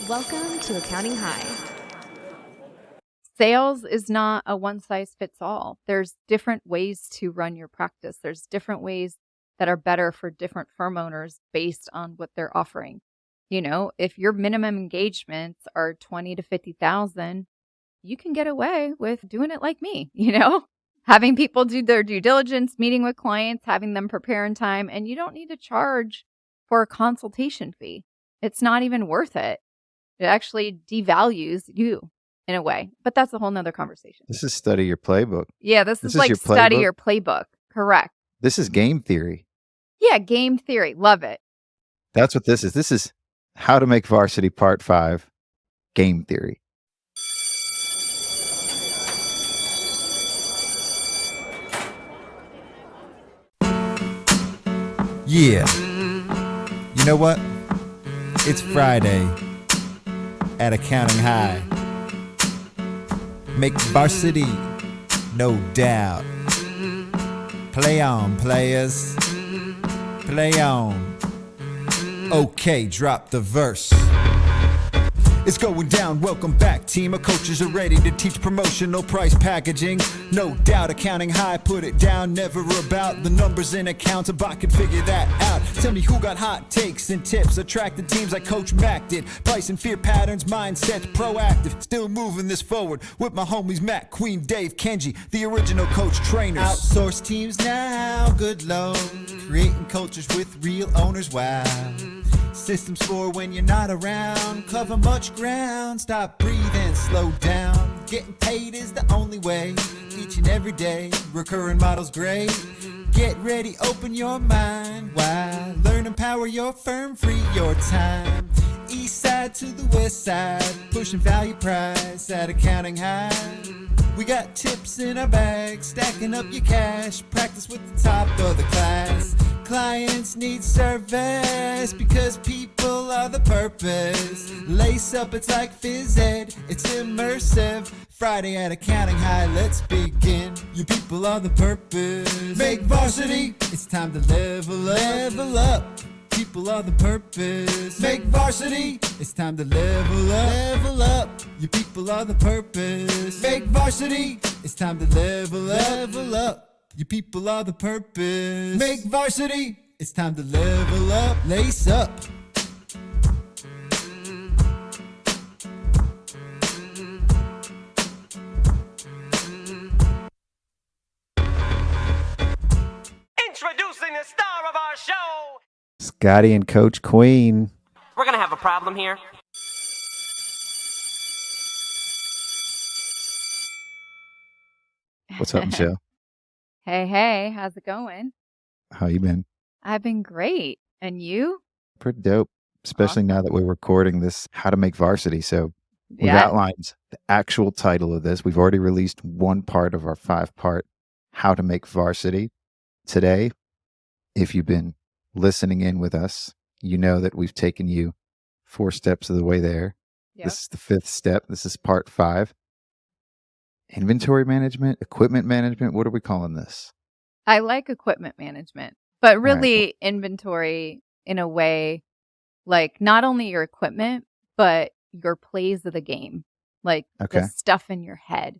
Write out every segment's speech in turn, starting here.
Welcome to Accounting High. Sales is not a one size fits all. There's different ways to run your practice. There's different ways that are better for different firm owners based on what they're offering. You know, if your minimum engagements are 20 to 50,000, you can get away with doing it like me, having people do their due diligence, meeting with clients, having them prepare in time, and you don't need to charge for a consultation fee. It's not even worth it. It actually devalues you in a way, but that's a whole nother conversation. This is study your playbook. Yeah, this is like your study playbook? your playbook. Correct. This is game theory. Yeah, game theory. Love it. That's what this is. This is How to Make Varsity Part 5, game theory. Yeah. You know what? It's Friday at Accounting High. Make varsity, no doubt. Play on, players. Play on. Okay, drop the verse. It's going down, welcome back. Team of coaches are ready to teach promotional price packaging. No doubt, Accounting High, put it down. Never about the numbers in accounts, a bot can figure that out. Tell me who got hot takes and tips. Attracting teams like Coach Mac did. Price and fear patterns, mindsets, proactive. Still moving this forward with my homies Matt, Queen, Dave, Kenji, the original coach trainers. Outsource teams now, good Lord. Creating cultures with real owners, wow. Systems for when you're not around. Cover much ground. Stop breathing, slow down. Getting paid is the only way. Each and every day, recurring models great. Get ready, open your mind. Why? Learn, empower your firm, free your time. East side to the west side, pushing value price at Accounting High. We got tips in our bag, stacking up your cash. Practice with the top of the class. Clients need service because people are the purpose. Lace up, it's like phys ed, it's immersive. Friday at Accounting High, let's begin. You people are the purpose. Make varsity, it's time to level up. Level up. People are the purpose. Make varsity, it's time to level up. Level up. You people are the purpose. Make varsity, it's time to level up. Level up. You people are the purpose. Make varsity, it's time to level up. Lace up. Introducing the star of our show, Scotty and Coach Queen. We're gonna have a problem here. What's up, Michelle? Hey, how's it going? How you been? I've been great. And you? Pretty dope, especially now that we're recording this How to Make Varsity. So we've Yeah. outlined the actual title of this. We've already released one part of our 5-part How to Make Varsity. Today, if you've been listening in with us, you know that we've taken you 4 steps of the way there. Yep. This is the 5th step. This is part 5. Inventory management, equipment management. What are we calling this? I like equipment management, but right. really inventory in a way, like not only your equipment, but your plays of the game, like Okay. the stuff in your head.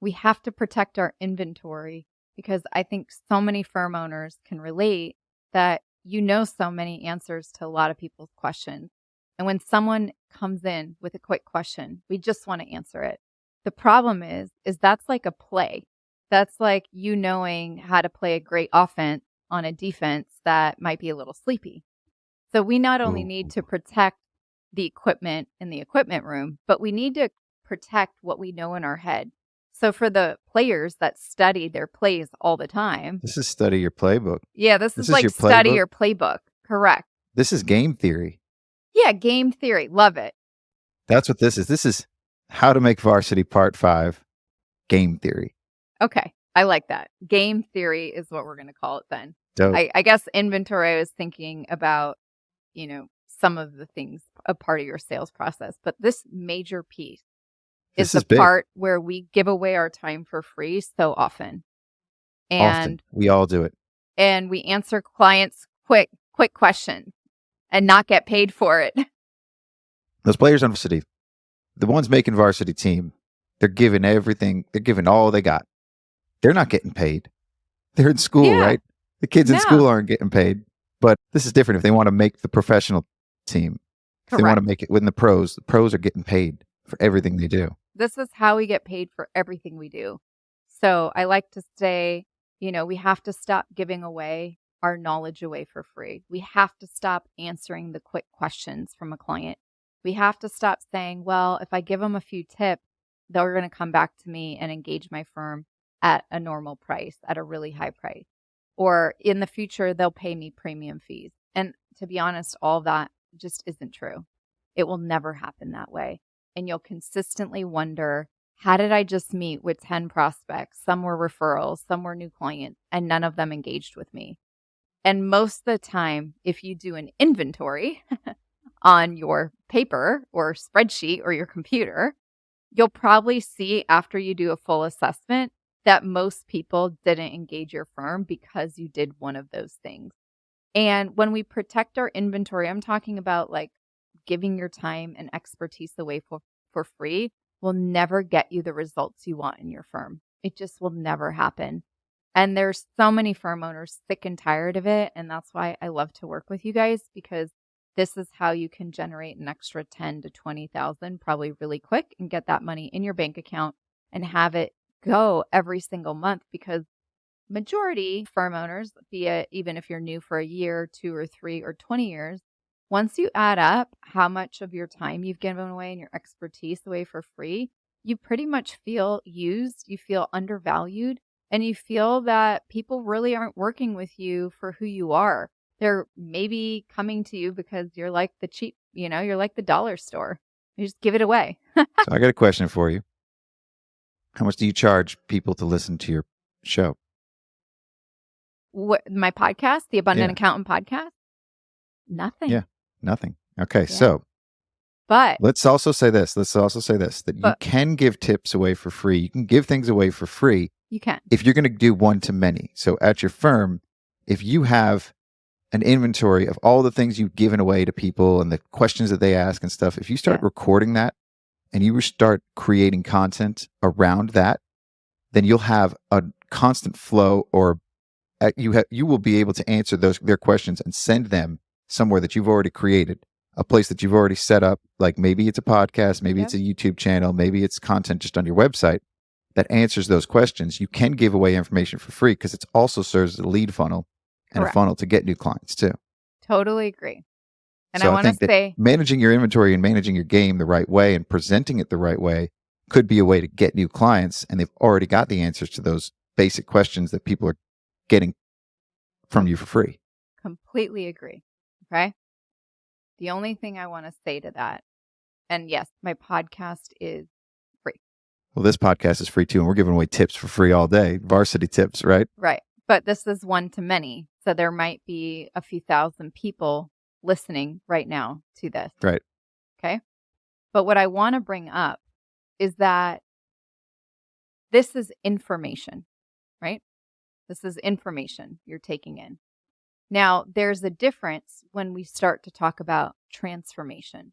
We have to protect our inventory because I think so many firm owners can relate that so many answers to a lot of people's questions. And when someone comes in with a quick question, we just want to answer it. The problem is that's like a play. That's like you knowing how to play a great offense on a defense that might be a little sleepy. So we not only need to protect the equipment in the equipment room, but we need to protect what we know in our head. So for the players that study their plays all the time. This is study your playbook. Yeah, this is like your study playbook? your playbook. Correct. This is game theory. Yeah, game theory. Love it. That's what this is. This is How to Make Varsity Part 5, game theory. Okay. I like that. Game theory is what we're going to call it then. Dope. I guess inventory, I was thinking about, some of the things a part of your sales process, but this major piece is the big. part where we give away our time for free so often. And Often. We all do it. and we answer clients quick questions and not get paid for it. Those players on varsity, the ones making varsity team, they're giving everything. They're giving all they got. They're not getting paid. They're in school, Yeah. right? The kids in No. school aren't getting paid. But this is different if they want to make the professional team. If they want to Correct. make it win the pros are getting paid for everything they do. This is how we get paid for everything we do. So I like to say, we have to stop giving away our knowledge away for free. We have to stop answering the quick questions from a client. We have to stop saying, well, if I give them a few tips, they're going to come back to me and engage my firm at a normal price, at a really high price. Or in the future, they'll pay me premium fees. And to be honest, all that just isn't true. It will never happen that way. And you'll consistently wonder, how did I just meet with 10 prospects? Some were referrals, some were new clients, and none of them engaged with me. And most of the time, if you do an inventory on your paper or spreadsheet or your computer, you'll probably see after you do a full assessment that most people didn't engage your firm because you did one of those things. And when we protect our inventory, I'm talking about like giving your time and expertise away for free will never get you the results you want in your firm. It just will never happen. And there's so many firm owners sick and tired of it. And that's why I love to work with you guys, because this is how you can generate an extra 10 to 20,000 probably really quick and get that money in your bank account and have it go every single month. Because majority firm owners, be it even if you're new for a year, 2 or 3 or 20 years, once you add up how much of your time you've given away and your expertise away for free, you pretty much feel used, you feel undervalued, and you feel that people really aren't working with you for who you are. They're maybe coming to you because you're like the cheap, you're like the dollar store. You just give it away. So I got a question for you. How much do you charge people to listen to your show? What, my podcast, the Abundant Yeah. Accountant podcast? Nothing. Yeah. Nothing. Okay. Yeah. So But let's also say this, that you But- can give tips away for free. You can give things away for free you can. if you're going to do one to many. So at your firm, if you have an inventory of all the things you've given away to people and the questions that they ask and stuff, if you start Yeah. recording that and you start creating content around that, then you'll have a constant flow, or you will be able to answer their questions and send them somewhere that you've already created, a place that you've already set up. Like maybe it's a podcast, maybe Yep. it's a YouTube channel, maybe it's content just on your website that answers those questions. You can give away information for free because it also serves as a lead funnel and Correct. a funnel to get new clients too. Totally agree. And So I I want to think that say, managing your inventory and managing your game the right way and presenting it the right way could be a way to get new clients, and they've already got the answers to those basic questions that people are getting from you for free. completely agree. Okay. The only thing I want to say to that, and yes, my podcast is free. Well, this podcast is free too, and we're giving away tips for free all day. Varsity tips, right? Right. But this is one to many. So there might be a few thousand people listening right now to this. Right. Okay. But what I want to bring up is that this is information, right? This is information you're taking in. Now, there's a difference when we start to talk about transformation.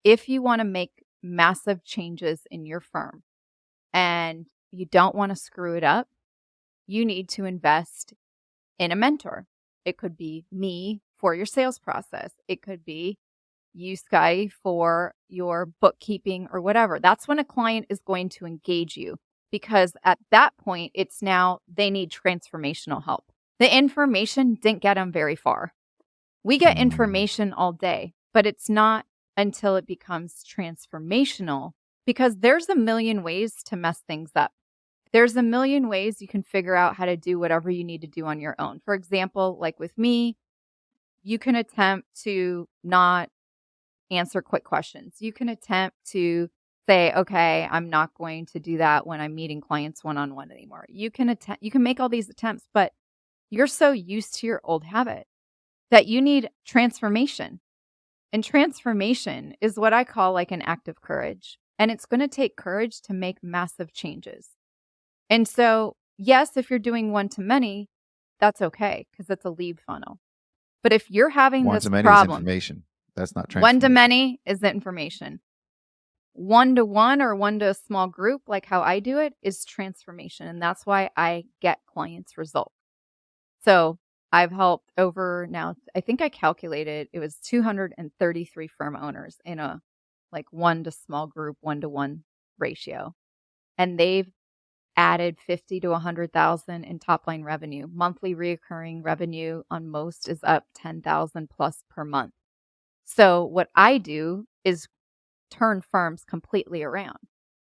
If you want to make massive changes in your firm and you don't want to screw it up, you need to invest in a mentor. It could be me for your sales process. It could be you, Sky, for your bookkeeping or whatever. That's when a client is going to engage you, because at that point, it's now they need transformational help. The information didn't get them very far. We get information all day, but it's not until it becomes transformational, because there's a million ways to mess things up. There's a million ways you can figure out how to do whatever you need to do on your own. For example, like with me, you can attempt to not answer quick questions. You can attempt to say, okay, I'm not going to do that when I'm meeting clients one-on-one anymore. You can make all these attempts, but you're so used to your old habit that you need transformation. And transformation is what I call like an act of courage. And it's going to take courage to make massive changes. And so, yes, if you're doing one to many, that's okay because it's a lead funnel. But if you're having One this to many is problem, information. That's not One to transformation. many is the information. One to one or one to a small group, like how I do it, is transformation. And that's why I get clients' results. So I've helped over now, I think I calculated it was 233 firm owners in a like one to small group, 1-to-1 ratio. And they've added 50 to 100,000 in top line revenue. Monthly reoccurring revenue on most is up 10,000 plus per month. So what I do is turn firms completely around.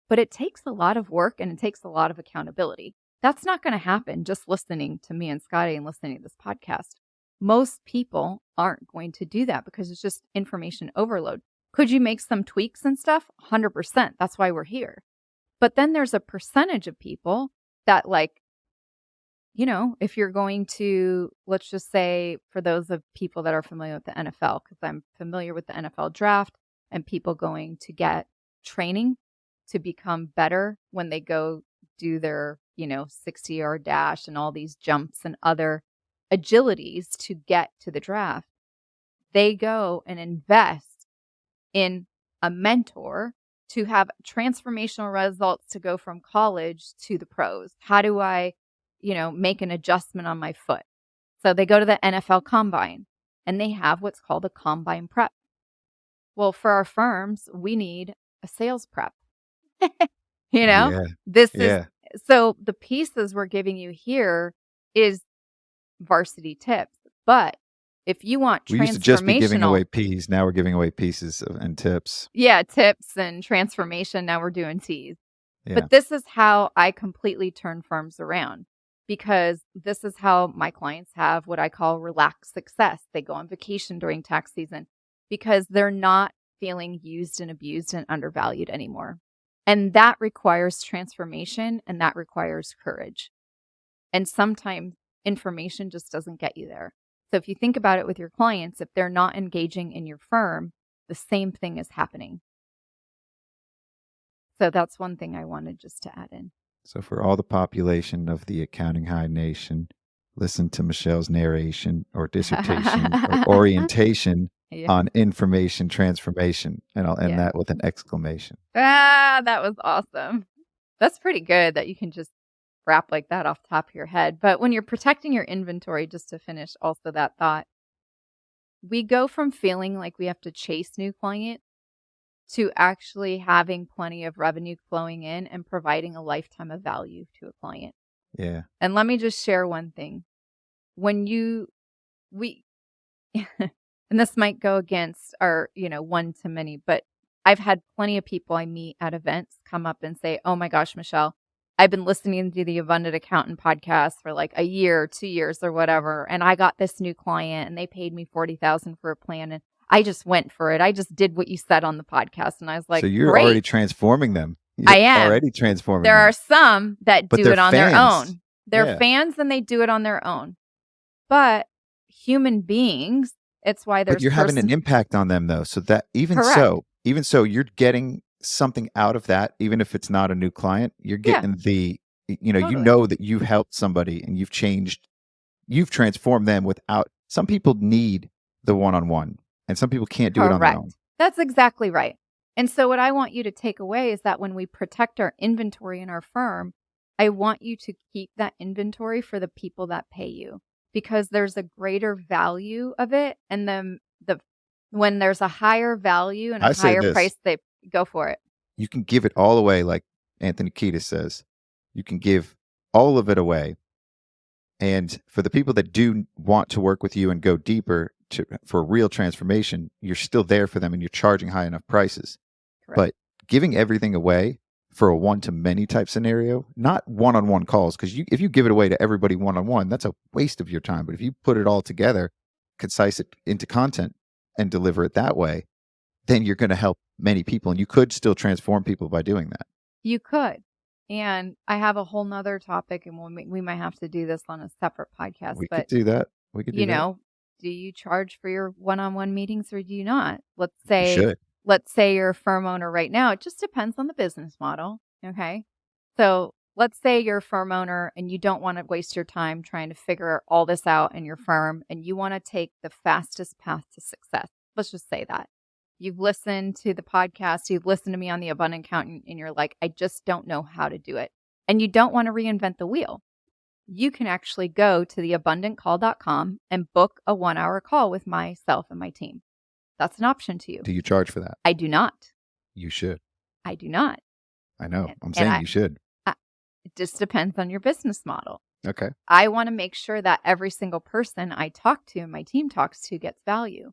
But it takes a lot of work and it takes a lot of accountability. That's not going to happen just listening to me and Scotty and listening to this podcast. Most people aren't going to do that because it's just information overload. Could you make some tweaks and stuff? 100%. That's why we're here. But then there's a percentage of people that, like, you know, if you're going to, let's just say for those of people that are familiar with the NFL, because I'm familiar with the NFL draft and people going to get training to become better when they go do their, 60-yard dash and all these jumps and other agilities to get to the draft. They go and invest in a mentor to have transformational results to go from college to the pros. How do I, make an adjustment on my foot? So they go to the NFL Combine and they have what's called a Combine prep. Well, for our firms, we need a sales prep. Yeah. This Yeah. is, so the pieces we're giving you here is varsity tips. But if you want We used to just be giving transformational, away peas. Now we're giving away pieces and tips. yeah, tips and transformation, now we're doing T's. Yeah. But this is how I completely turn firms around, because this is how my clients have what I call relaxed success. They go on vacation during tax season because they're not feeling used and abused and undervalued anymore. And that requires transformation and that requires courage. And sometimes information just doesn't get you there. So if you think about it with your clients, if they're not engaging in your firm, the same thing is happening. So that's one thing I wanted just to add in. So for all the population of the Accounting High Nation, listen to Michelle's narration or dissertation or orientation Yeah. on information transformation. And I'll end that with an exclamation. That was awesome. That's pretty good that you can just rap like that off the top of your head. But when you're protecting your inventory, just to finish also that thought, we go from feeling like we have to chase new clients to actually having plenty of revenue flowing in and providing a lifetime of value to a client. Yeah. And let me just share one thing. When and this might go against our, one to many, but I've had plenty of people I meet at events come up and say, "Oh my gosh, Michelle, I've been listening to the Abundant Accountant podcast for like a year, 2 years or whatever. And I got this new client and they paid me $40,000 for a plan. And I just went for it. I just did what you said on the podcast." And I was like, so you're great. already transforming them. You're I am. already transforming There them. are some that But do they're it on their fans. own. They're Yeah. fans and they do it on their own. But human beings, it's why there's But you're having an impact on them though. So that even so, you're getting something out of that, even if it's not a new client, you're getting you Totally. know that you've helped somebody and you've transformed them without, some people need the one-on-one and some people can't do it on their own. That's exactly right. And so what I want you to take away is that when we protect our inventory in our firm, I want you to keep that inventory for the people that pay you, because there's a greater value of it. And then when there's a higher value and I a say higher this. price, they go for it. You can give it all away, like Anthony Kiedis says. You can give all of it away. And for the people that do want to work with you and go deeper for real transformation, you're still there for them and you're charging high enough prices. Correct. But giving everything away for a one-to-many type scenario, not one-on-one calls, because if you give it away to everybody one-on-one, that's a waste of your time. But if you put it all together, concise it into content and deliver it that way, then you're going to help many people. And you could still transform people by doing that. You could. And I have a whole nother topic, and we might have to do this on a separate podcast. We but could do that. We could do that. Do you charge for your one-on-one meetings or do you not? Let's You say should. you're a firm owner right now. It just depends on the business model. Okay. So let's say you're a firm owner and you don't want to waste your time trying to figure all this out in your firm and you want to take the fastest path to success. let's just say that. You've listened to the podcast, you've listened to me on the Abundant Accountant, and you're like, I just don't know how to do it. And you don't want to reinvent the wheel. You can actually go to theabundantcall.com and book a 1-hour call with myself and my team. That's an option to you. Do you charge for that? I do not. You should. I do not. I know. I'm And saying you should. It just depends on your business model. Okay. I want to make sure that every single person I talk to and my team talks to gets value.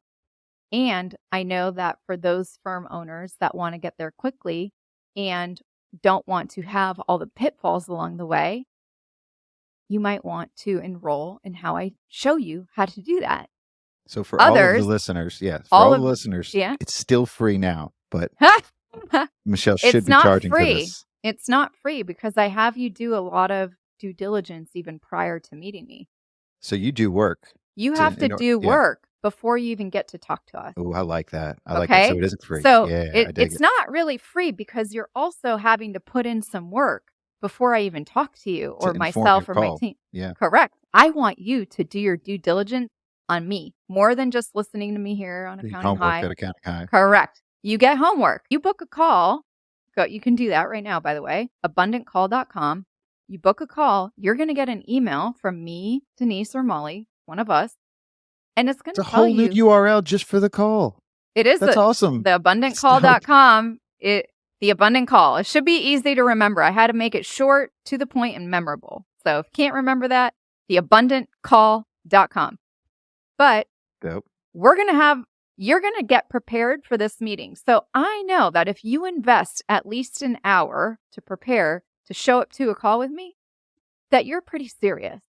And I know that for those firm owners that want to get there quickly and don't want to have all the pitfalls along the way, you might want to enroll in how I show you how to do that. So for all of Others- the listeners, for all all of- the listeners, yeah. it's still free now, but Michelle It's should be not charging for free. this. It's not free because I have you do a lot of due diligence even prior to meeting me. So you do work. You To- have to in or- do yeah. work before you even get to talk to us. Oh, I like that. I like that. So Okay. it isn't free. So yeah, I dig it's it. not really free because you're also having to put in some work before I even talk to you or inform myself your or my call. team. Yeah. Correct. I want you to do your due diligence on me more than just listening to me here on The Accounting homework High. at Accounting High. Correct. You get homework. You book a call. You can do that right now, by the way. Abundantcall.com. You book a call. You're going to get an email from me, Denise, or Molly, one of us. And it's going It's to a tell whole new you. URL just for the call. It is That's awesome. the abundantcall.com. The Abundant Call. It should be easy to remember. I had to make it short, to the point, and memorable. So if you can't remember that, theabundantcall.com. But Dope. you're going to get prepared for this meeting. So I know that if you invest at least an hour to prepare to show up to a call with me, that you're pretty serious.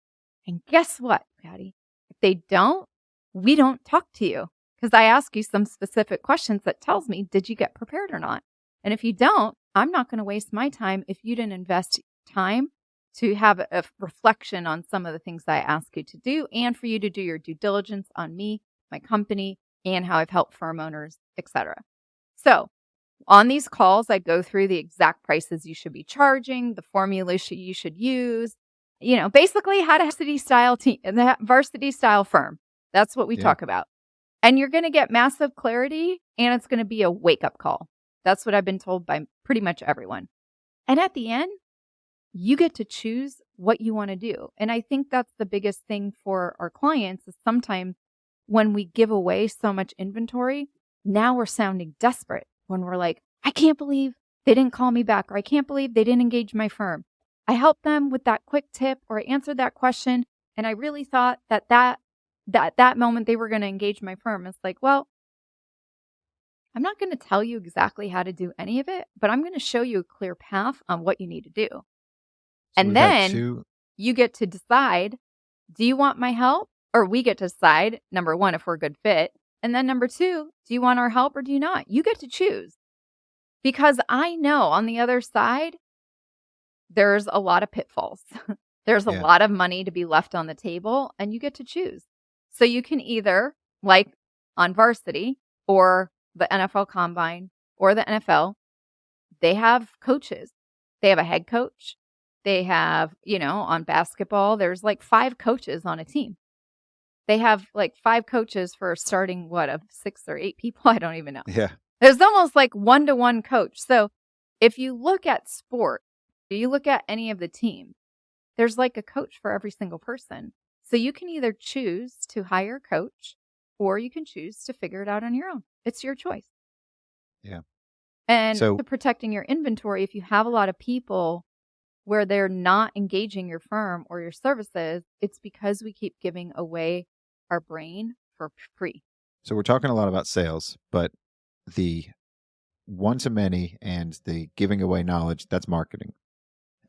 And guess what, Patty? If they don't, we don't talk to you because I ask you some specific questions that tells me, did you get prepared or not? And if you don't, I'm not going to waste my time if you didn't invest time to have a reflection on some of the things I ask you to do and for you to do your due diligence on me, my company, and how I've helped firm owners, etc. So on these calls, I go through the exact prices you should be charging, the formula you should use, basically how to the varsity style firm. That's what we talk about. And you're going to get massive clarity and it's going to be a wake up call. That's what I've been told by pretty much everyone. And at the end, you get to choose what you want to do. And I think that's the biggest thing for our clients is sometimes when we give away so much inventory, now we're sounding desperate when we're like, I can't believe they didn't call me back, or I can't believe they didn't engage my firm. I helped them with that quick tip, or I answered that question, and I really thought that moment they were going to engage my firm. It's like, well, I'm not going to tell you exactly how to do any of it, but I'm going to show you a clear path on what you need to do. So And we've had then two- you get to decide, do you want my help? Or we get to decide, number one, if we're a good fit. And then number two, do you want our help or do you not? You get to choose. Because I know on the other side, there's a lot of pitfalls. There's a Yeah. lot of money to be left on the table and you get to choose. So you can either, like on varsity or the NFL Combine or the NFL, they have coaches. They have a head coach. They have, on basketball, there's like 5 coaches on a team. They have like 5 coaches for starting, of 6 or 8 people? I don't even know. Yeah. There's almost like 1-to-1 coach. So if you look at sport, if you look at any of the teams, there's like a coach for every single person. So you can either choose to hire a coach or you can choose to figure it out on your own. It's your choice. Yeah. And So- to protecting your inventory, if you have a lot of people where they're not engaging your firm or your services, it's because we keep giving away our brain for free. So we're talking a lot about sales, but the one-to-many and the giving away knowledge, that's marketing.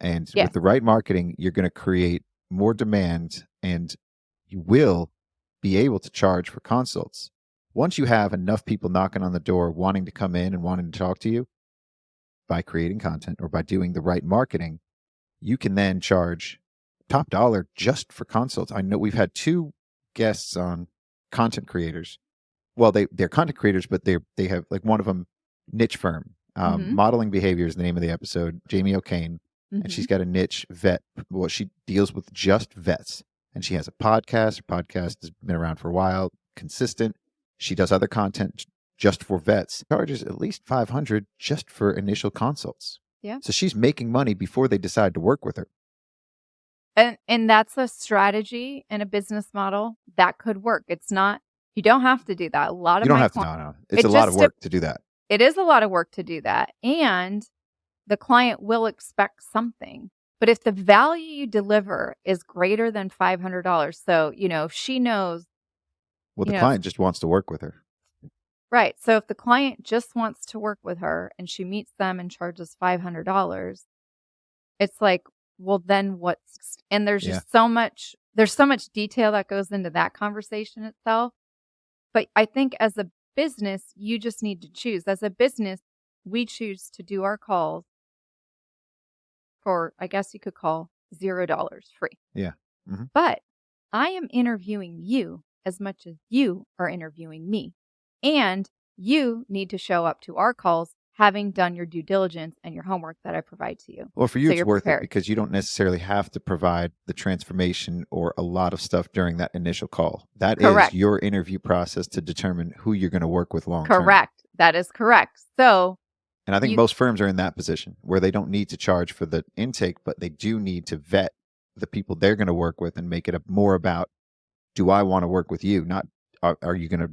And Yes. with the right marketing, you're going to create more demand and you will be able to charge for consults. Once you have enough people knocking on the door wanting to come in and wanting to talk to you by creating content or by doing the right marketing, you can then charge top dollar just for consults. I know we've had 2 guests on content creators. Well, they're content creators, but they have like one of them niche firm. Mhm. Modeling Behavior is the name of the episode. Jamie O'Kane, and Mhm. she's got a niche vet. Well, she deals with just vets, and she has a podcast. Her podcast has been around for a while, consistent, She does other content just for vets. Charges at least $500 just for initial consults. Yeah. So she's making money before they decide to work with her. And that's a strategy and a business model that could work. It's not, you don't have to do that. A lot of You don't my have to. clients, No. It's a lot of work to do that. it is a lot of work to do that. And the client will expect something. But if the value you deliver is greater than $500, so, if she knows, Well, the you know, client just wants to work with her. right. So if the client just wants to work with her and she meets them and charges $500, it's like, well, then what's, and there's just so much detail that goes into that conversation itself. But I think as a business, you just need to choose. As a business, we choose to do our calls for, I guess you could call $0 free. Yeah. Mm-hmm. But I am interviewing you as much as you are interviewing me. And you need to show up to our calls having done your due diligence and your homework that I provide to you. Well, for you, So it's you're worth prepared. it because you don't necessarily have to provide the transformation or a lot of stuff during that initial call. That Correct. is your interview process to determine who you're going to work with long term. Correct. That is correct. So, And I think most firms are in that position where they don't need to charge for the intake, but they do need to vet the people they're going to work with and make it more about, do I want to work with you? Not, are you going to,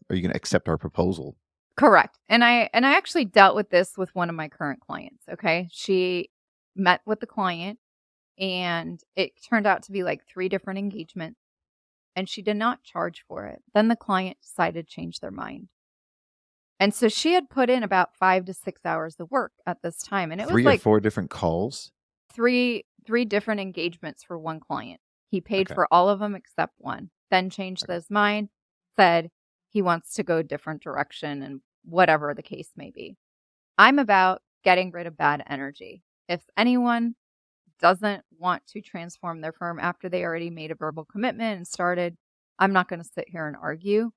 are you going to accept our proposal? correct. And I actually dealt with this with one of my current clients. Okay. She met with the client and it turned out to be like 3 different engagements and she did not charge for it. Then the client decided to change their mind. And so she had put in about 5 to 6 hours of work at this time. And it 3 was like or 4 different calls. three different engagements for one client. He paid Okay. for all of them except one, then changed his mind, said he wants to go a different direction and whatever the case may be. I'm about getting rid of bad energy. If anyone doesn't want to transform their firm after they already made a verbal commitment and started, I'm not going to sit here and argue,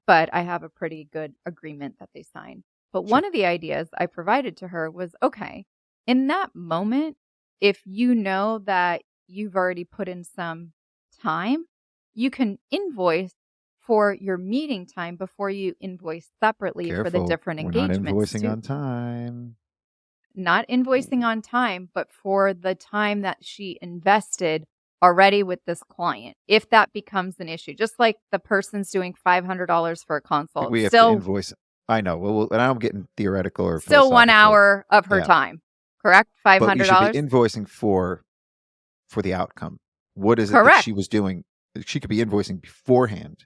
but I have a pretty good agreement that they signed. But one of the ideas I provided to her was, okay, in that moment, if you know that you've already put in some time, you can invoice for your meeting time before you invoice separately for the Careful. different We're engagements. not invoicing too. on time. Not invoicing on time, but for the time that she invested already with this client, if that becomes an issue. Just like the person's doing $500 for a consult. We have to Still, invoice. I know. Well, and I'm getting theoretical or still 1 philosophical. hour of her Yeah. time, correct? But you $500? should be invoicing for the outcome. What is it that Correct. she was doing? She could be invoicing beforehand.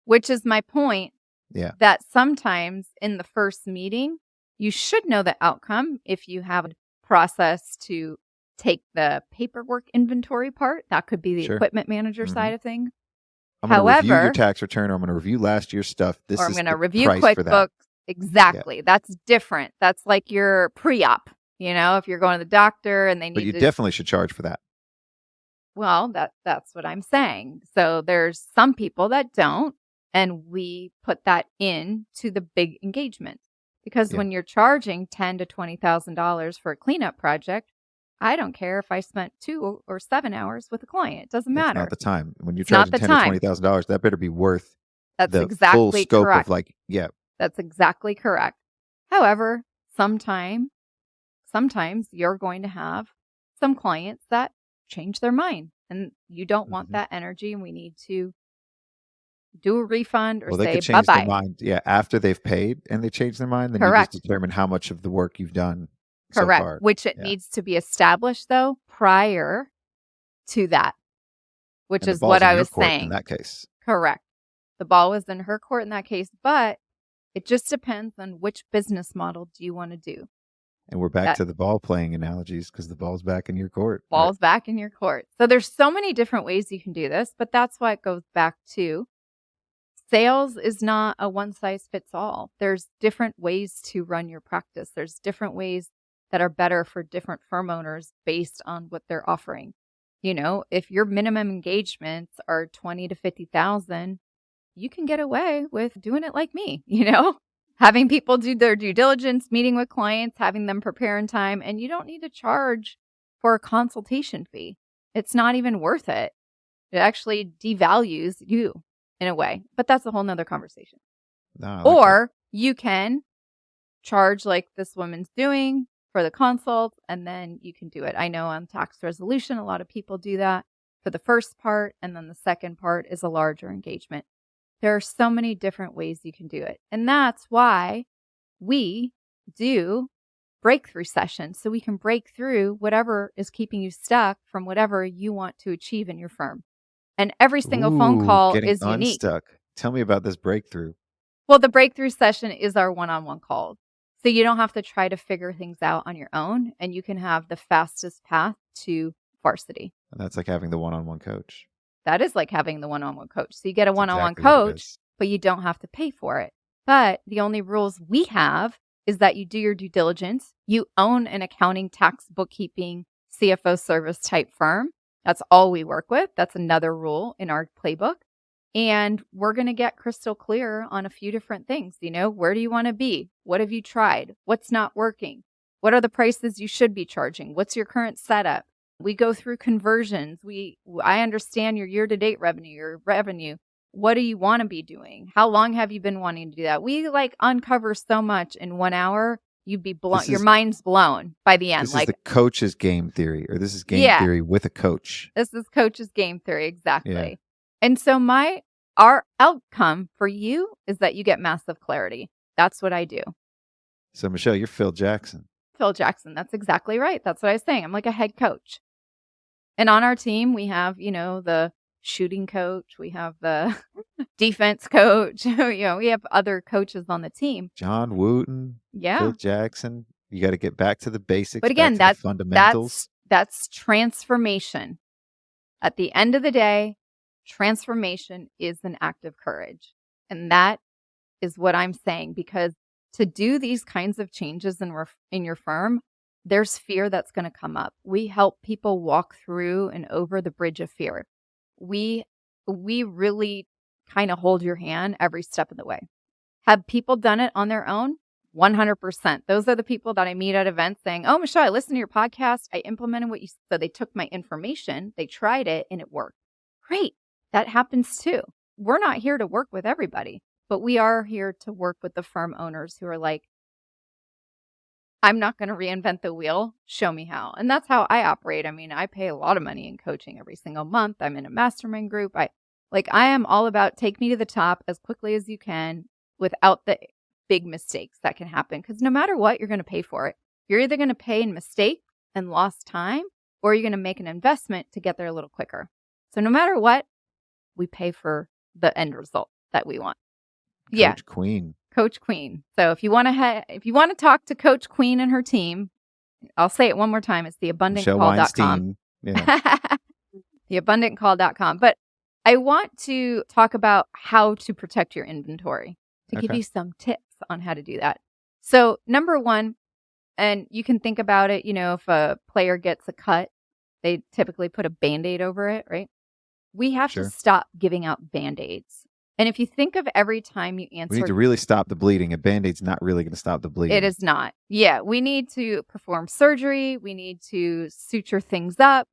Which is my point. Yeah. That sometimes in the first meeting, you should know the outcome if you have a process to take the paperwork inventory part. That could be the Sure. equipment manager Mhm. side of things. I'm going to review However- your tax return, or I'm going to review last year's stuff. This Or I'm is going to the review price for that. QuickBooks. Exactly. That's different. That's like your pre-op. If you're going to the doctor and they But you need to. definitely should charge for that. Well, that's what I'm saying. So there's some people that don't, and we put that in to the big engagement. Because Yeah. when you're charging $10,000 to $20,000 for a cleanup project, I don't care if I spent 2 or 7 hours with a client. It doesn't It's matter. not the time. When you're It's not charging the $10,000 time. to $20,000, that better be worth That's the full exactly scope correct. of That's exactly correct. However, sometimes you're going to have some clients that change their mind and you don't want Mhm. that energy, and we need to do a refund or Well, they say could change their bye-bye. mind. Yeah, after they've paid and they change their mind, then you Correct. just determine how much of the work you've done so Correct. far. Which it Yeah. needs to be established, though, prior to that, which And the is ball's what in I your was court saying. in that case. Correct. The ball was in her court in that case, but it just depends on which business model do you want to do. And we're back That- to the ball playing analogies because the ball's back in your court. right? Ball's back in your court. So there's so many different ways you can do this, but that's why it goes back to sales is not a one size fits all. There's different ways to run your practice. There's different ways that are better for different firm owners based on what they're offering. If your minimum engagements are 20 to 50,000, you can get away with doing it like me, having people do their due diligence, meeting with clients, having them prepare in time, and you don't need to charge for a consultation fee. It's not even worth it. It actually devalues you in a way, but that's a whole nother conversation. No, I like Or you can charge like this woman's doing for the consult, and then you can do it. I know on tax resolution, a lot of people do that for the first part, and then the second part is a larger engagement. There are so many different ways you can do it. And that's why we do breakthrough sessions, so we can break through whatever is keeping you stuck from whatever you want to achieve in your firm. And every single phone Ooh, call getting is unique. unstuck. Tell me about this breakthrough. Well, the breakthrough session is our one-on-one call. So you don't have to try to figure things out on your own, and you can have the fastest path to varsity. And that's like having the one-on-one coach. That is like having the one-on-one coach. So you get a That's one-on-one exactly what it coach, is. but you don't have to pay for it. But the only rules we have is that you do your due diligence. You own an accounting, tax, bookkeeping, CFO service type firm. That's all we work with. That's another rule in our playbook. And we're going to get crystal clear on a few different things. You know, where do you want to be? What have you tried? What's not working? What are the prices you should be charging? What's your current setup? We go through conversions. I understand your year-to-date revenue, your revenue. What do you want to be doing? How long have you been wanting to do that? We like uncover so much in 1 hour. You'd be blown. Your mind's blown by the end. This Like is the coach's game theory, or this is game Yeah. theory with a coach. this is coach's game theory. Exactly. Yeah. And so our outcome for you is that you get massive clarity. That's what I do. So Michelle, you're Phil Jackson. Phil Jackson. That's exactly right. That's what I was saying. I'm like a head coach. And on our team, we have, you know, the shooting coach. We have the defense coach. You know, we have other coaches on the team. John Wooten, Yeah. Phil Jackson. You got to get back to the basics. But again, back to the fundamentals. that's transformation. At the end of the day, transformation is an act of courage. And that is what I'm saying, because to do these kinds of changes in your firm, there's fear that's going to come up. We help people walk through and over the bridge of fear. We really kind of hold your hand every step of the way. Have people done it on their own? 100%. Those are the people that I meet at events saying, "Oh, Michelle, I listened to your podcast. I implemented what you said." So they took my information, they tried it, and it worked. Great. That happens too. We're not here to work with everybody, but we are here to work with the firm owners who are like, I'm not going to reinvent the wheel. Show me how. And that's how I operate. I mean, I pay a lot of money in coaching every single month. I'm in a mastermind group. I am all about take me to the top as quickly as you can without the big mistakes that can happen. Because no matter what, you're going to pay for it. You're either going to pay in mistake and lost time, or you're going to make an investment to get there a little quicker. So no matter what, we pay for the end result that we want. Coach Queen. Coach Queen. So if you want to talk to Coach Queen and her team, I'll say it one more time. It's theabundantcall.com. Yeah. theabundantcall.com. But I want to talk about how to protect your inventory, to give Okay. you some tips on how to do that. So number one, and you can think about it, you know, if a player gets a cut, they typically put a Band-Aid over it, right? We have Sure. to stop giving out Band-Aids. And if you think of every time you answer, We need to really stop the bleeding. A Band-Aid's not really going to stop the bleeding. it is not. Yeah, we need to perform surgery. We need to suture things up.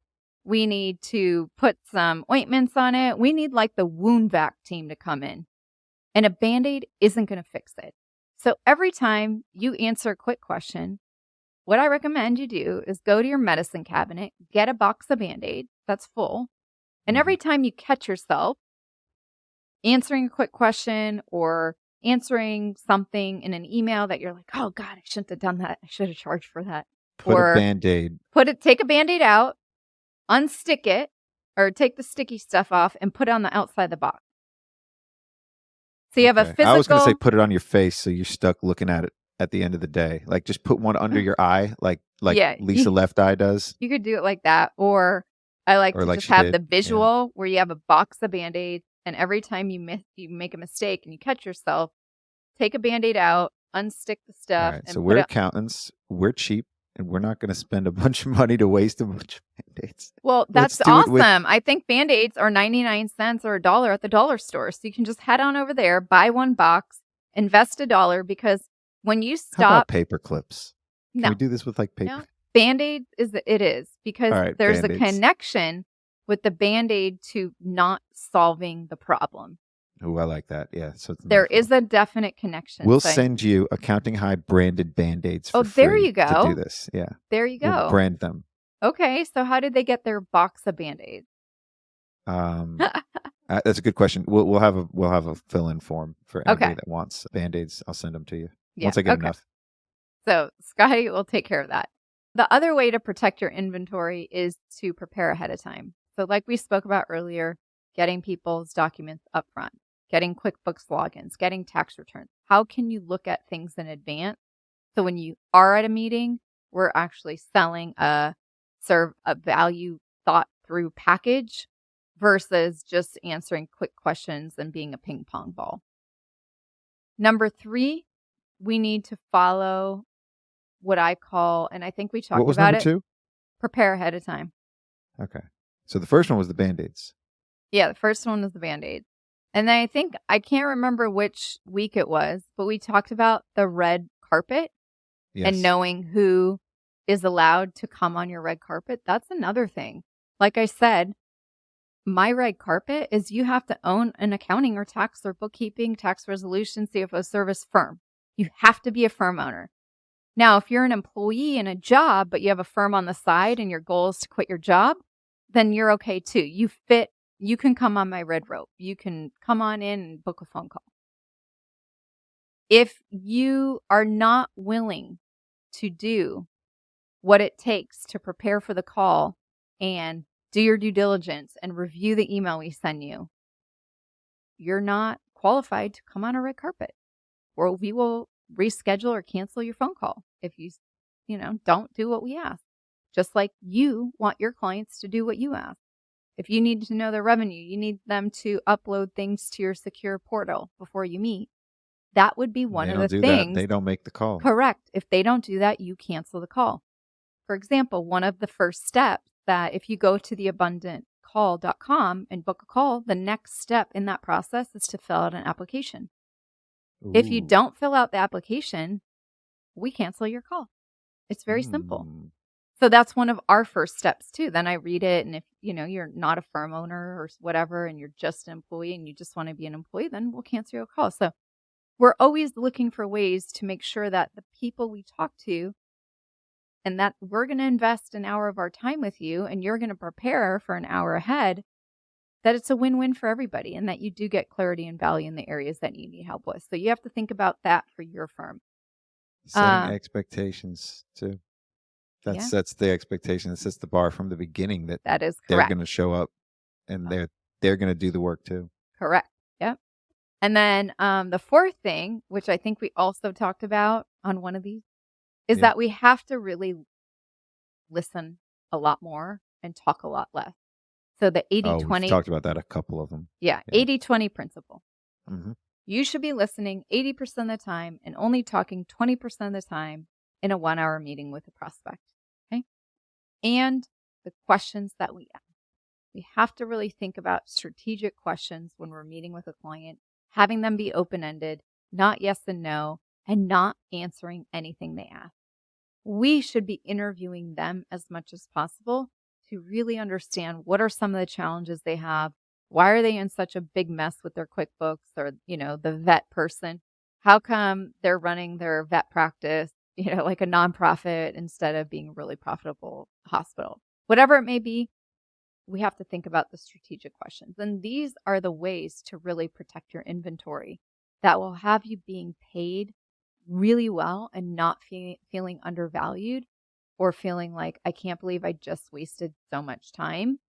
We need to put some ointments on it. We need like the wound vac team to come in. And a Band-Aid isn't going to fix it. So every time you answer a quick question, what I recommend you do is go to your medicine cabinet, get a box of Band-Aids that's full. And every time you catch yourself answering a quick question or answering something in an email that you're like, oh God, I shouldn't have done that. I should have charged for that. Put or a Band-Aid. take a Band-Aid out, unstick it, or take the sticky stuff off and put it on the outside of the box. So you have a Okay. physical. I was going to say put it on your face so you're stuck looking at it at the end of the day. Like just put one under your eye like Yeah, Lisa Left Eye does. You could do it like that. Or I like Or to like just she have did, the yeah. visual where you have a box of Band-Aids, and every time you make a mistake and you catch yourself, take a Band-Aid out, unstick the All stuff. right. And So put we're it. accountants. We're cheap. And we're not going to spend a bunch of money to waste a bunch of Band-Aids. Well, Let's that's do it with- awesome. I think Band-Aids are 99 cents or $1 at the dollar store. So you can just head on over there, buy one box, invest $1, because when you How stop, about paper clips? Can no, we do this with like paper? no, Band-Aid is because All right, there's Band-Aids. a connection with the Band-Aid to not solving the problem. Ooh, I like that. Yeah. So it's There is metaphor. a definite connection. We'll So send you Accounting High branded Band-Aids oh, for there you free to do go. this. Yeah. There you We'll go. brand them. Okay, so how did they get their box of Band-Aids? That's a good question. We'll have a fill-in form for anybody Okay. that wants Band-Aids. I'll send them to you Yeah, once I get okay. enough. So Scotty will take care of that. The other way to protect your inventory is to prepare ahead of time. So like we spoke about earlier, getting people's documents up front, getting QuickBooks logins, getting tax returns. How can you look at things in advance? So when you are at a meeting, we're actually selling a value thought through package versus just answering quick questions and being a ping pong ball. Number 3, we need to follow what I call, and I think we talked What was about number it, 2? prepare ahead of time. Okay. So the first one was the Band-Aids. Yeah, the first one was the Band-Aid. And then I can't remember which week it was, but we talked about the red carpet Yes. and knowing who is allowed to come on your red carpet. That's another thing. Like I said, my red carpet is you have to own an accounting or tax or bookkeeping, tax resolution, CFO service firm. You have to be a firm owner. Now, if you're an employee in a job, but you have a firm on the side and your goal is to quit your job, then you're okay too. You can come on my red rope. You can come on in and book a phone call. If you are not willing to do what it takes to prepare for the call and do your due diligence and review the email we send you, you're not qualified to come on a red carpet, or we will reschedule or cancel your phone call if you don't do what we ask. Just like you want your clients to do what you ask. If you need to know their revenue, you need them to upload things to your secure portal before you meet. That would be one They of don't the do things. that. They don't make the call. Correct. If they don't do that, you cancel the call. For example, one of the first steps that if you go to theabundantcall.com and book a call, the next step in that process is to fill out an application. If you Ooh. don't fill out the application, we cancel your call. It's very simple. So that's one of our first steps too. Then I read it, and if you're not a firm owner or whatever, and you're just an employee and you just want to be an employee, then we'll cancel your call. So we're always looking for ways to make sure that the people we talk to, and that we're going to invest an hour of our time with you, and you're going to prepare for an hour ahead, that it's a win-win for everybody, and that you do get clarity and value in the areas that you need help with. So you have to think about that for your firm. Setting expectations too. That's the expectation. That sets the bar from the beginning that That is they're correct. going to show up and they're going to do the work too. Correct. Yep. And then the fourth thing, which I think we also talked about on one of these, is that we have to really listen a lot more and talk a lot less. So the 80-20. We've talked about that, a couple of them. Yeah, 80-20 principle. Mm-hmm. You should be listening 80% of the time and only talking 20% of the time in a 1-hour meeting with a prospect. Okay. And the questions that we ask. We have to really think about strategic questions when we're meeting with a client, having them be open-ended, not yes and no, and not answering anything they ask. We should be interviewing them as much as possible to really understand what are some of the challenges they have. Why are they in such a big mess with their QuickBooks or, the vet person? How come they're running their vet practice, like a nonprofit instead of being a really profitable hospital? Whatever it may be, we have to think about the strategic questions. And these are the ways to really protect your inventory that will have you being paid really well and not feeling undervalued or feeling like, I can't believe I just wasted so much time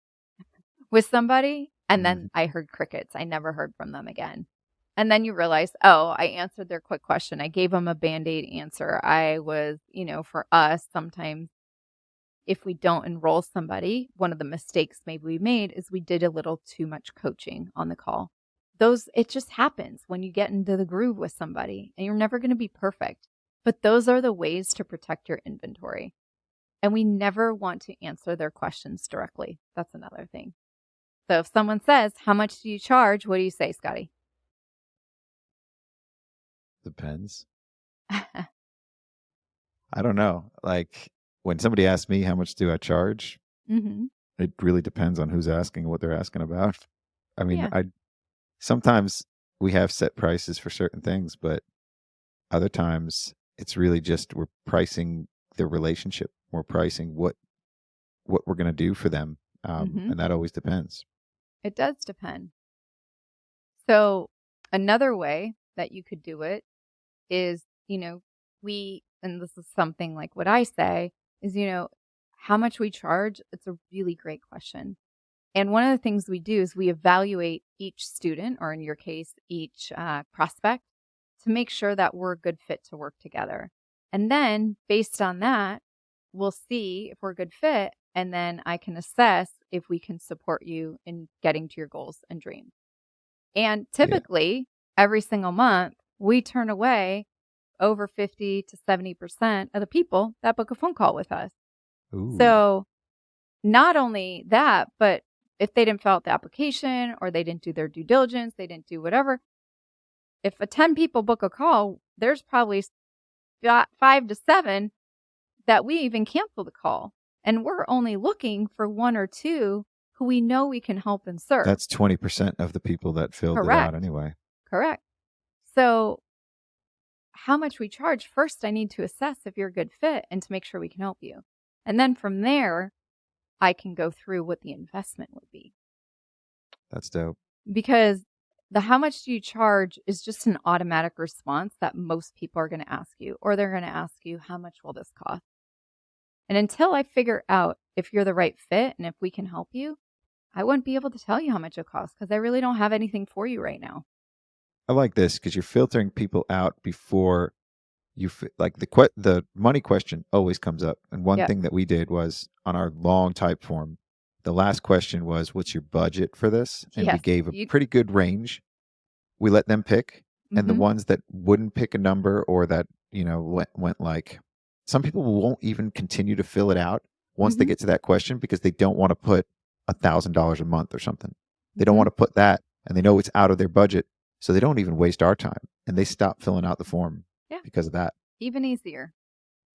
with somebody. And then I heard crickets. I never heard from them again. And then you realize, I answered their quick question. I gave them a Band-Aid answer. I was, for us, sometimes if we don't enroll somebody, one of the mistakes maybe we made is we did a little too much coaching on the call. It just happens when you get into the groove with somebody, and you're never going to be perfect. But those are the ways to protect your inventory. And we never want to answer their questions directly. That's another thing. So if someone says, how much do you charge? What do you say, Scotty? Depends. I don't know. Like when somebody asks me how much do I charge, it really depends on who's asking, what they're asking about. I mean, sometimes we have set prices for certain things, but other times it's really just we're pricing the relationship. We're pricing what we're going to do for them, Mhm. and that always depends. It does depend. So another way that you could do it is, and this is something like what I say is, how much we charge. It's a really great question. And one of the things we do is we evaluate each student, or in your case, each prospect, to make sure that we're a good fit to work together. And then based on that, we'll see if we're a good fit. And then I can assess if we can support you in getting to your goals and dreams. And Yeah. typically, every single month, we turn away over 50 to 70% of the people that book a phone call with us. Ooh. So not only that, but if they didn't fill out the application or they didn't do their due diligence, they didn't do whatever, if 10 people book a call, there's probably 5 to 7 that we even cancel the call. And we're only looking for 1 or 2 who we know we can help and serve. That's 20% of the people that filled it Correct. out anyway. Correct. So how much we charge, first I need to assess if you're a good fit and to make sure we can help you. And then from there, I can go through what the investment would be. That's dope. Because the how much do you charge is just an automatic response that most people are going to ask you, or they're going to ask you, how much will this cost? And until I figure out if you're the right fit and if we can help you, I wouldn't be able to tell you how much it costs because I really don't have anything for you right now. I like this because you're filtering people out before you like the money question always comes up. And one Yep. thing that we did was on our long type form, the last question was, "What's your budget for this?" And we Yes, gave a pretty good range. We let them pick, and the Mhm. ones that wouldn't pick a number or that went like, some people won't even continue to fill it out once they Mhm. get to that question because they don't want to put $1,000 a month or something. They don't Mhm. want to put that, and they know it's out of their budget, so they don't even waste our time, and they stop filling out the form Yeah. because of that. Even easier.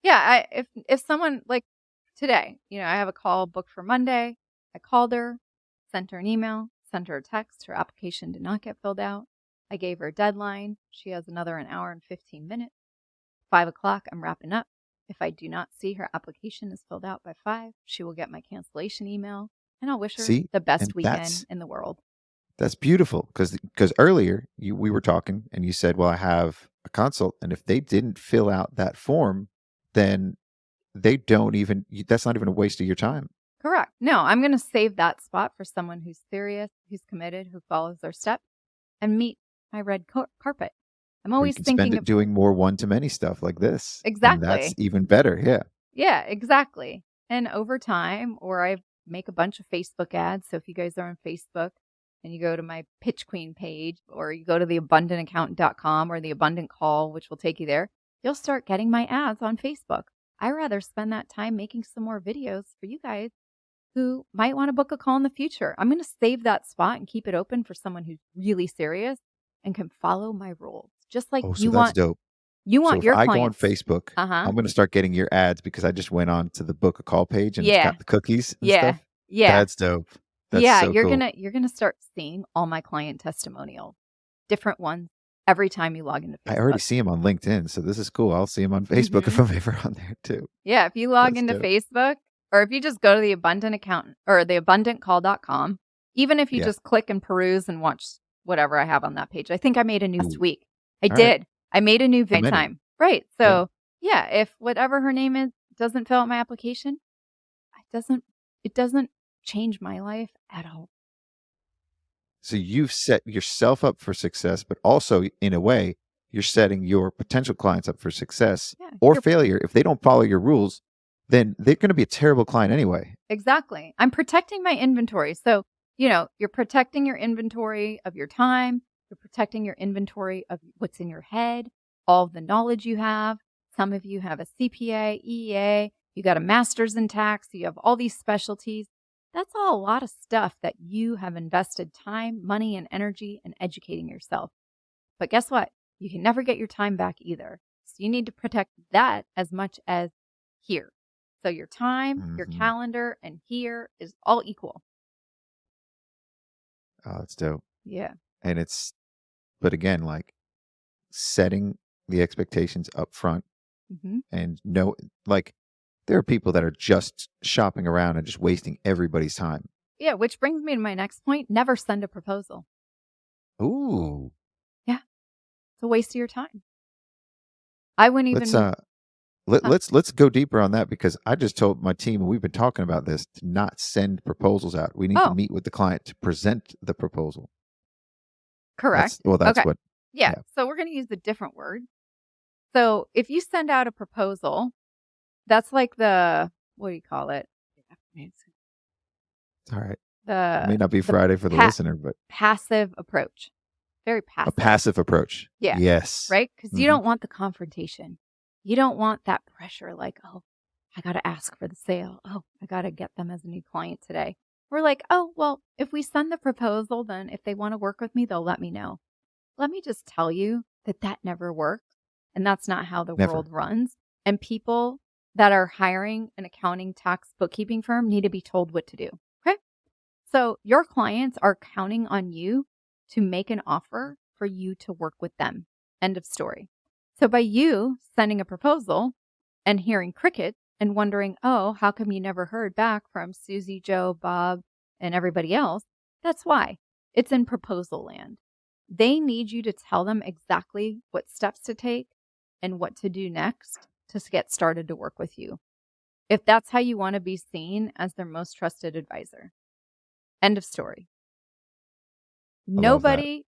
Yeah, if someone like today, I have a call booked for Monday. I called her, sent her an email, sent her a text. Her application did not get filled out. I gave her a deadline. She has an hour and 15 minutes. 5 o'clock, I'm wrapping up. If I do not see her application is filled out by 5, she will get my cancellation email, and I'll wish her See, the best and weekend in the world. that's beautiful because earlier we were talking and you said, "Well, I have a consult," and if they didn't fill out that form, then they don't even. That's not even a waste of your time. Correct. No, I'm going to save that spot for someone who's serious, who's committed, who follows their steps, and meet my red carpet. I'm Or you always can spend thinking it of doing more one-to-many stuff like this, and that's exactly. even better. Yeah. Yeah, exactly. And over time, or I make a bunch of Facebook ads. So if you guys are on Facebook and you go to my Pitch Queen page, or you go to theabundantaccountant.com or the Abundant Call, which will take you there, you'll start getting my ads on Facebook. I rather spend that time making some more videos for you guys who might want to book a call in the future. I'm going to save that spot and keep it open for someone who's really serious and can follow my rules. Just like Oh, so you that's want dope. you So want if your I go on clients. Facebook, Uh-huh. I'm going to start getting your ads because I just went on to the book a call page and it's Yeah. got the cookies and Yeah. stuff. Yeah. That's dope. That's Yeah, so you're cool. gonna start seeing all my client testimonials, different ones every time you log into I already Facebook. see him on LinkedIn, so this is cool. I'll see him on Facebook if Mhm. I'm ever on there too. Yeah, if you log That's into dope. Facebook, or if you just go to the Abundant Accountant or the abundantcall.com, even if you Yeah. just click and peruse and watch whatever I have on that page. I think I made a new Ooh. week. I All right. did. I made a new How many? time. Right. So yeah, if whatever her name is doesn't fill out my application, it doesn't change my life at all. So you've set yourself up for success, but also in a way, you're setting your potential clients up for success Yeah, or you're failure. If they don't follow your rules, then they're going to be a terrible client anyway. Exactly. I'm protecting my inventory. So, you're protecting your inventory of your time. You're protecting your inventory of what's in your head, all of the knowledge you have. Some of you have a CPA, EA, you got a master's in tax, you have all these specialties. That's all a lot of stuff that you have invested time, money, and energy in educating yourself. But guess what? You can never get your time back either. So you need to protect that as much as here. So your time, your Mhm. calendar, and here is all equal. Oh, it's dope. Yeah. And it's But again, like setting the expectations up front hmm and like there are people that are just shopping around and just wasting everybody's time. Yeah, which brings me to my next point. Never send a proposal. Ooh. It's a waste of your time. I wouldn't Let's even. let's go deeper on that, because I just told my team, and we've been talking about this, to not send proposals out. We need to Oh, meet with the client to present the proposal. correct. That's Okay. what. Yeah. Yeah. So we're going to use a different word. So if you send out a proposal, that's like what do you call it? It's all right. It The may not be the Friday for the pa- listener, but passive approach. Very a passive. passive approach. Yeah. Yes. Right? Because you Mhm. don't want the confrontation. You don't want that pressure like, oh, I got to ask for the sale. Oh, I got to get them as a new client today. We're like, oh, well, if we send the proposal, then if they want to work with me, they'll let me know. Let me just tell you that never works. And that's not how the Never. world runs. And people that are hiring an accounting, tax, bookkeeping firm need to be told what to do. Okay. So your clients are counting on you to make an offer for you to work with them. End of story. So by you sending a proposal and hearing crickets and wondering, oh, how come you never heard back from Susie, Joe, Bob, and everybody else? That's why. It's in proposal land. They need you to tell them exactly what steps to take and what to do next to get started to work with you. If that's how you want to be seen as their most trusted advisor. End of story. love that. Nobody,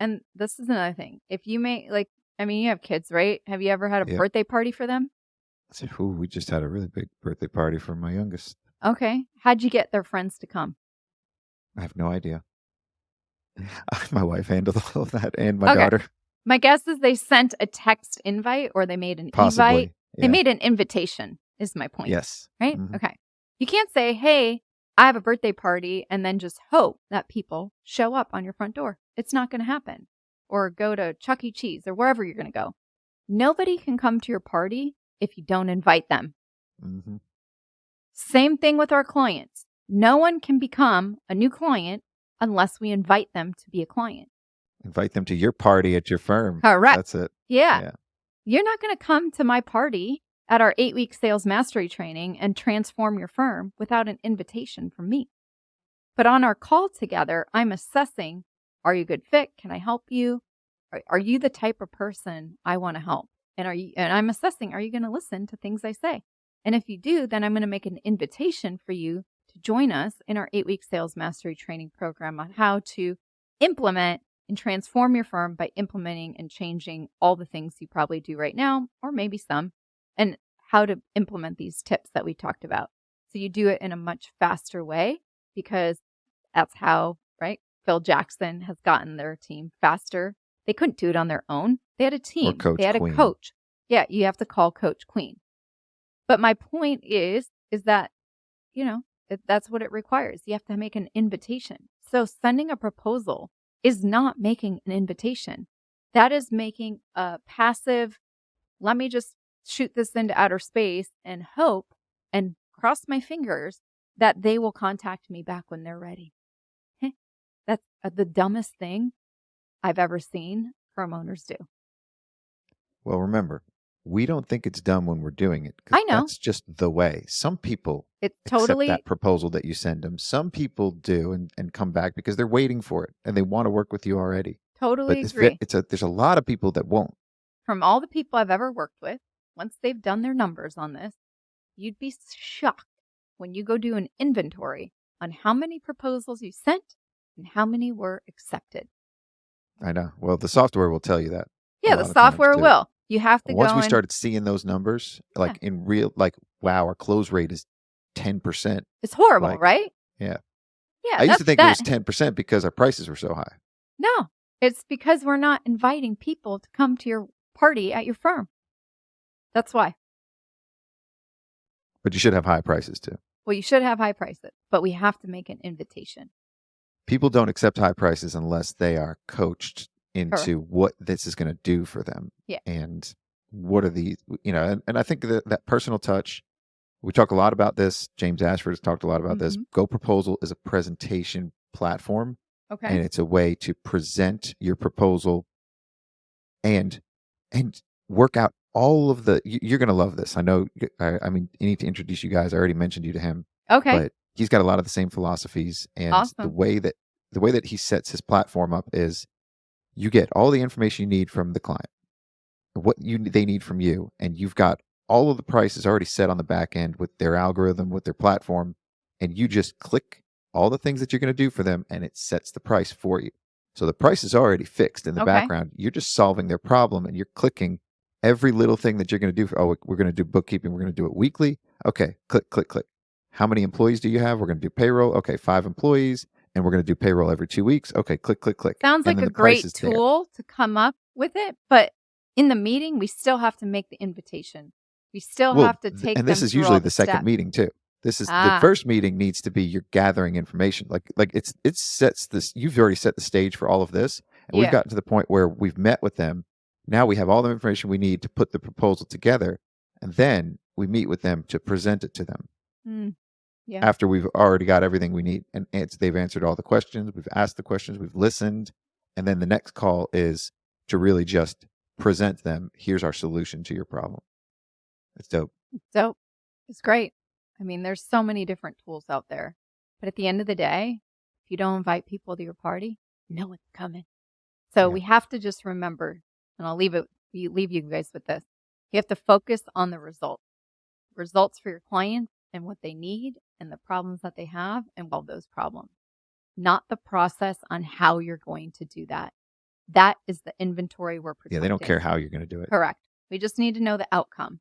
and this is another thing. If you you have kids, right? Have you ever had a Yep. birthday party for them? So, we just had a really big birthday party for my youngest. Okay. How'd you get their friends to come? I have no idea. My wife handled all of that, and my Okay. daughter. My guess is they sent a text invite or they made an Possibly. evite. They Yeah. made an invitation, is my point. Yes. Right? Mhm. Okay. You can't say, hey, I have a birthday party, and then just hope that people show up on your front door. It's not going to happen. Or go to Chuck E. Cheese or wherever you're going to go. Nobody can come to your party if you don't invite them. Mhm. Same thing with our clients. No one can become a new client unless we invite them to be a client. Invite them to your party at your firm. Correct. That's it. Yeah. Yeah. You're not going to come to my party at our 8-week sales mastery training and transform your firm without an invitation from me. But on our call together, I'm assessing, are you a good fit? Can I help you? Are you the type of person I want to help? And I'm assessing, are you going to listen to things I say? And if you do, then I'm going to make an invitation for you to join us in our 8-week sales mastery training program on how to implement and transform your firm by implementing and changing all the things you probably do right now, or maybe some, and how to implement these tips that we talked about. So you do it in a much faster way, because that's how, right? Phil Jackson has gotten their team faster. They couldn't do it on their own. They had a team. Coach They had Queen. a coach. Yeah, you have to call Coach Queen. But my point is that, that's what it requires. You have to make an invitation. So sending a proposal is not making an invitation. That is making a passive, let me just shoot this into outer space and hope and cross my fingers that they will contact me back when they're ready. That's the dumbest thing I've ever seen firm owners do. Well, remember, we don't think it's dumb when we're doing it. 'Cause I know. That's just the way. Some people It's accept totally, that proposal that you send them. Some people do and come back because they're waiting for it and they want to work with you already. totally But agree. there's a lot of people that won't. From all the people I've ever worked with, once they've done their numbers on this, you'd be shocked when you go do an inventory on how many proposals you sent and how many were accepted. I know. Well, the software will tell you that. a Yeah, lot the of times, software too. will. You have to Once go we and started seeing those numbers, like in real, like, wow, our close rate is 10%. it's horrible, like, right? yeah. Yeah. I used to think it was that. 10% because our prices were so high. No, it's because we're not inviting people to come to your party at your firm. That's why. But you should have high prices too. Well, you should have high prices, but we have to make an invitation. People don't accept high prices unless they are coached into what this is going to do for them. Yeah. And what are the, and I think that personal touch, we talk a lot about this. James Ashford has talked a lot about this. Go Proposal is a presentation platform. Okay. And it's a way to present your proposal and and work out all of the. You're going to love this. I know. I mean, I need to introduce you guys. I already mentioned you to him, Okay. but he's got a lot of the same philosophies, and the Awesome. way that he sets his platform up is you get all the information you need from the client, what they need from you, and you've got all of the prices already set on the back end with their algorithm, with their platform, and you just click all the things that you're going to do for them, and it sets the price for you. So the price is already fixed in the Okay. background. You're just solving their problem, and you're clicking every little thing that you're going to do. We're going to do bookkeeping. We're going to do it weekly. Okay, click, click, click. How many employees do you have? We're going to do payroll. Okay, 5 employees, and we're going to do payroll every 2 weeks. Okay, click, click, click. Sounds And like then a the price great is there. tool to come up with it, but in the meeting, we still have to make the invitation. We still Well, have to take and this them is through usually all the second steps. meeting too. This is the Ah, first meeting needs to be you're gathering information. Like it sets this. You've already set the stage for all of this, and we've yeah. gotten to the point where we've met with them. Now we have all the information we need to put the proposal together, and then we meet with them to present it to them Mm, yeah. after we've already got everything we need, and they've answered all the questions. We've asked the questions. We've listened, and then the next call is to really just present them. Here's our solution to your problem. It's dope. So it's great. I mean, there's so many different tools out there. But at the end of the day, if you don't invite people to your party, no one's coming. So Yeah. we have to just remember, and I'll leave you guys with this. You have to focus on the results for your clients and what they need and the problems that they have and solve those problems, not the process on how you're going to do that. That is the inventory we're protecting. Yeah, they don't care how you're going to do it. Correct. We just need to know the outcome.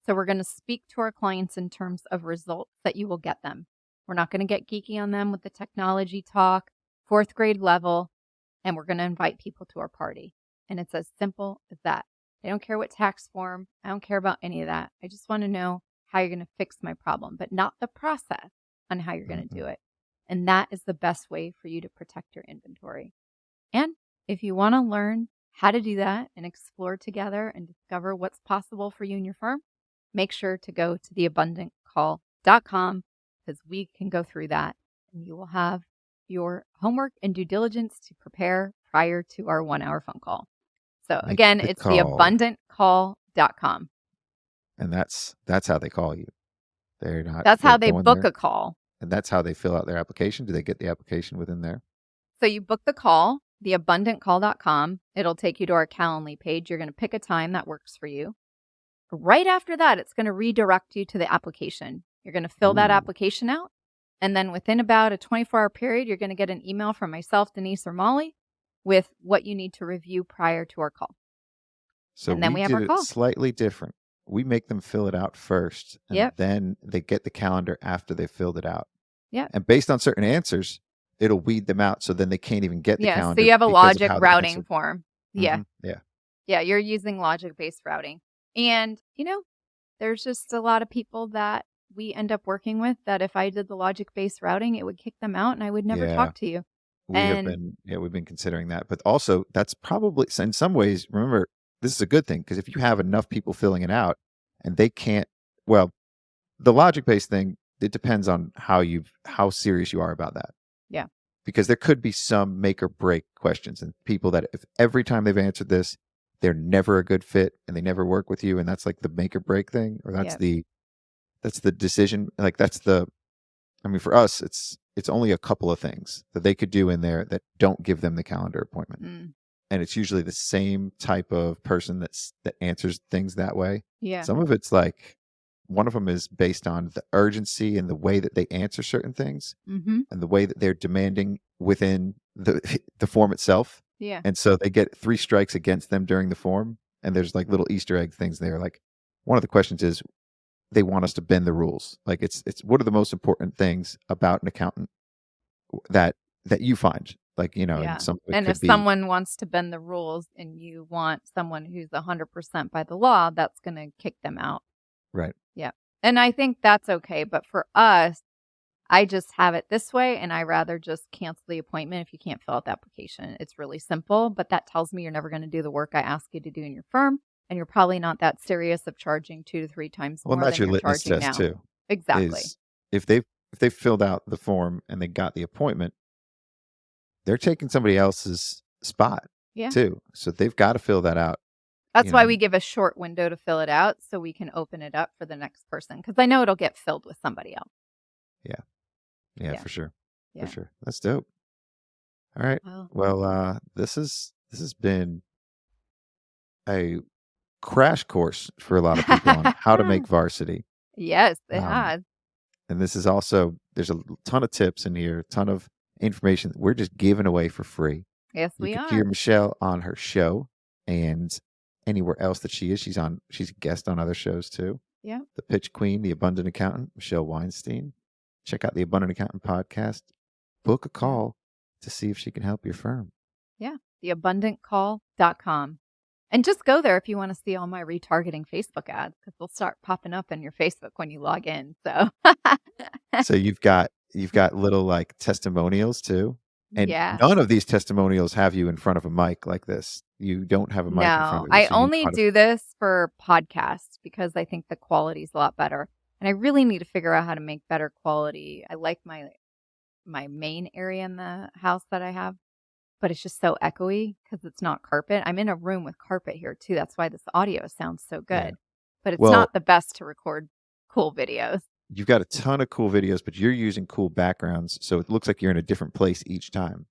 So we're going to speak to our clients in terms of results that you will get them. We're not going to get geeky on them with the technology talk, 4th grade level, and we're going to invite people to our party. And it's as simple as that. I don't care what tax form. I don't care about any of that. I just want to know how you're going to fix my problem, but not the process on how you're going to do it. And that is the best way for you to protect your inventory. And if you want to learn how to do that and explore together and discover what's possible for you and your firm, make sure to go to theabundantcall.com because we can go through that and you will have your homework and due diligence to prepare prior to our 1-hour phone call. So Make again, the it's call. theabundantcall.com. And that's how they call you. They're not. That's how they're they going book there, a call. and that's how they fill out their application. Do they get the application within there? So you book the call, theabundantcall.com. It'll take you to our Calendly page. You're going to pick a time that works for you. Right after that, it's going to redirect you to the application. You're going to fill that Ooh. application out. And then within about a 24-hour period, you're going to get an email from myself, Denise, or Molly with what you need to review prior to our call. So And then we have did our it call. slightly different. We make them fill it out first, and Yep. then they get the calendar after they filled it out. Yep. And based on certain answers, it'll weed them out, so then they can't even get the Yeah, calendar. so you have a because of logic how they routing answered. form. Yeah. Mhm. Yeah. Yeah, you're using logic-based routing. And, there's just a lot of people that we end up working with that if I did the logic-based routing, it would kick them out and I would never Yeah. talk to you. We've been considering that, but also that's probably in some ways. Remember, this is a good thing because if you have enough people filling it out and they can't, well, the logic based thing, it depends on how serious you are about that. Yeah. Because there could be some make or break questions and people that if every time they've answered this, they're never a good fit and they never work with you, and that's like the make or break thing, or that's Yep. the decision. Like for us, it's only a couple of things that they could do in there that don't give them the calendar appointment. Mm, And it's usually the same type of person that answers things that way. yeah. Some of it's like one of them is based on the urgency and the way that they answer certain things Mm-hmm. and the way that they're demanding within the form itself. Yeah. And so they get 3 strikes against them during the form. And there's like little Easter egg things there. Like one of the questions is they want us to bend the rules. Like it's what are the most important things about an accountant that you find? Like, Yeah. and some of it And could if be someone wants to bend the rules and you want someone who's 100% by the law, that's going to kick them out. right. Yeah. And I think that's okay. But for us, I just have it this way and I rather just cancel the appointment if you can't fill out the application. It's really simple, but that tells me you're never going to do the work I ask you to do in your firm. And you're probably not that serious of charging 2 to 3 times Well, more that's than your you're litmus charging test now. too. Exactly. Is if they've filled out the form and they got the appointment, they're taking somebody else's spot. Yeah. too. So they've got to fill that out. That's you why know. we give a short window to fill it out so we can open it up for the next person because I know it'll get filled with somebody else. Yeah, Yeah. for sure. Yeah. For sure. That's dope. All right. Well, this has been a crash course for a lot of people on how to make varsity. Yes, it Um, has. And this is also, there's a ton of tips in here, a ton of information that we're just giving away for free. Yes, You we can are. hear Michelle on her show and anywhere else that she is. She's a guest on other shows too. Yeah. The Pitch Queen, The Abundant Accountant, Michelle Weinstein. Check out the Abundant Accountant podcast. Book a call to see if she can help your firm. Yeah. theabundantcall.com. And just go there if you want to see all my retargeting Facebook ads because they'll start popping up in your Facebook when you log in. So, So you've got little like testimonials too. And yeah. none of these testimonials have you in front of a mic like this. You don't have a mic in front No, of you. I so you only gotta- do this for podcasts because I think the quality is a lot better. And I really need to figure out how to make better quality. I like my main area in the house that I have, but it's just so echoey because it's not carpet. I'm in a room with carpet here too. That's why this audio sounds so good. Yeah. But it's Well- not the best to record cool videos. You've got a ton of cool videos, but you're using cool backgrounds, so it looks like you're in a different place each time.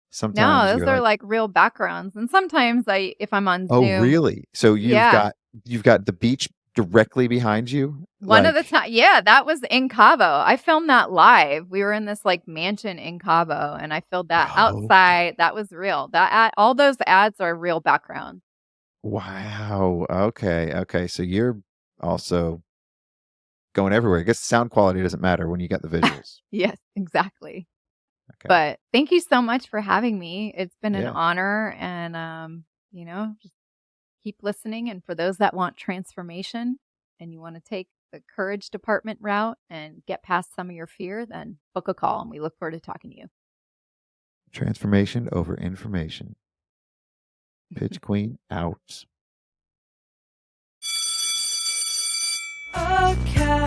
Sometimes No, those you're are like real backgrounds. And sometimes if I'm on oh, Zoom, really? So Yeah. you've got the beach directly behind you. one of the Like, time, yeah, that was in Cabo. I filmed that live. We were in this like mansion in Cabo, and I filmed that Oh. outside. That was real. All those ads are real backgrounds. wow. Okay. So you're also going everywhere. I guess sound quality doesn't matter when you got the visuals. Yes, exactly. Okay. But thank you so much for having me. It's been an Yeah. honor, and just keep listening. And for those that want transformation and you want to take the courage department route and get past some of your fear, then book a call, and we look forward to talking to you. Transformation over information. Pitch Queen out. Okay.